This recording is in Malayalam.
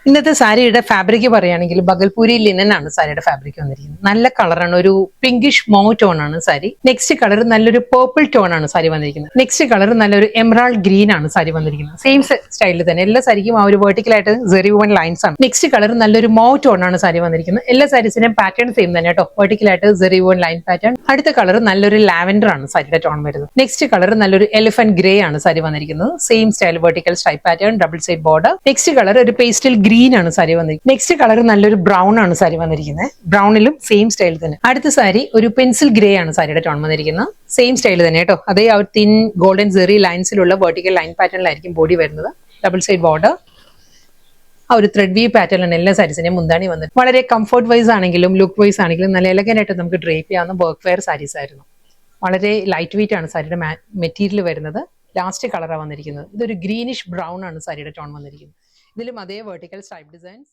ഇന്നത്തെ സാരിയുടെ ഫാബ്രിക് പറയുകയാണെങ്കിൽ ബഗൽപൂരി ലിനൻ ആണ് സാരിയുടെ ഫാബ്രിക് വന്നിരിക്കുന്നത്. നല്ല കളറാണ്, ഒരു പിങ്കിഷ് മോ ടോൺ ആണ് സാരി. നെക്സ്റ്റ് കളർ നല്ലൊരു പേർപ്പിൾ ടോൺ ആണ് സാരി വന്നിരിക്കുന്നത്. നെക്സ്റ്റ് കളർ നല്ലൊരു എമറാൾഡ് ഗ്രീൻ ആണ് സാരി വന്നിരിക്കുന്നത്. സെയിം സ്റ്റൈലിൽ തന്നെ എല്ലാ സാരിക്കും ആ ഒരു വെർട്ടിക്കൽ ആയിട്ട് സെറി വൺ ലൈൻസ് ആണ്. നെക്സ്റ്റ് കളർ നല്ലൊരു മോ ടോൺ ആണ് സാരി വന്നിരിക്കുന്നത്. എല്ലാ സാരീസിന്റെയും പാറ്റേൺ സെയിം തന്നെ കേട്ടോ, വെർട്ടിക്കൽ ആയിട്ട് സെറി വൺ ലൈൻ പാറ്റേൺ. അടുത്ത കളർ നല്ലൊരു ലാവൻഡർ ആണ് സാരിയുടെ ടോൺ വരുന്നത്. നെക്സ്റ്റ് കളർ നല്ലൊരു എലിഫന്റ് ഗ്രേ ആണ് സാരി വന്നിരിക്കുന്നത്. Same style vertical stripe pattern, double side border. Next colour ഒരു പേസ്റ്റൽ ഗ്രീൻ ആണ് സാരി വന്നിരിക്കുന്നത്. നെക്സ്റ്റ് കളർ നല്ലൊരു ബ്രൗൺ ആണ് സാരി വന്നിരിക്കുന്നത്. ബ്രൗണിലും സെയിം സ്റ്റൈൽ തന്നെ. അടുത്ത സാരി ഒരു പെൻസിൽ ഗ്രേ ആണ് സാരിയുടെ ടോൺ വന്നിരിക്കുന്നത്. സെയിം സ്റ്റൈൽ തന്നെ കേട്ടോ, അതേ ആ തിൻ ഗോൾഡൻ സെറി ലൈൻസിലുള്ള വെർട്ടിക്കൽ ലൈൻ പാറ്റേണിലായിരിക്കും ബോഡി വരുന്നത്. ഡബിൾ സൈഡ് ബോർഡർ, ആ ഒരു ത്രെഡ് വീവ് പാറ്റേണിലാണ് എല്ലാ സാരീസിന്റെയും മുന്താണി വന്നത്. വളരെ കംഫർട്ട് വൈസ് ആണെങ്കിലും ലുക്ക് വൈസ് ആണെങ്കിലും നല്ല എലഗന്റ് ആയിട്ട് നമുക്ക് ഡ്രേപ്പ് ചെയ്യാവുന്ന വർക്ക് വെയർ സാരീസ് ആയിരുന്നു. വളരെ ലൈറ്റ് വെയിറ്റ് ആണ് സാരിയുടെ മെറ്റീരിയൽ വരുന്നത്. ലാസ്റ്റ് കളറാണ് വന്നിരിക്കുന്നത്. ഇതൊരു ഗ്രീനിഷ് ബ്രൗൺ ആണ് സാരിയുടെ ടോൺ വന്നിരിക്കുന്നത്. ഇതിലും അതേ വെർട്ടിക്കൽ സ്ട്രൈപ്പ് ഡിസൈൻസ്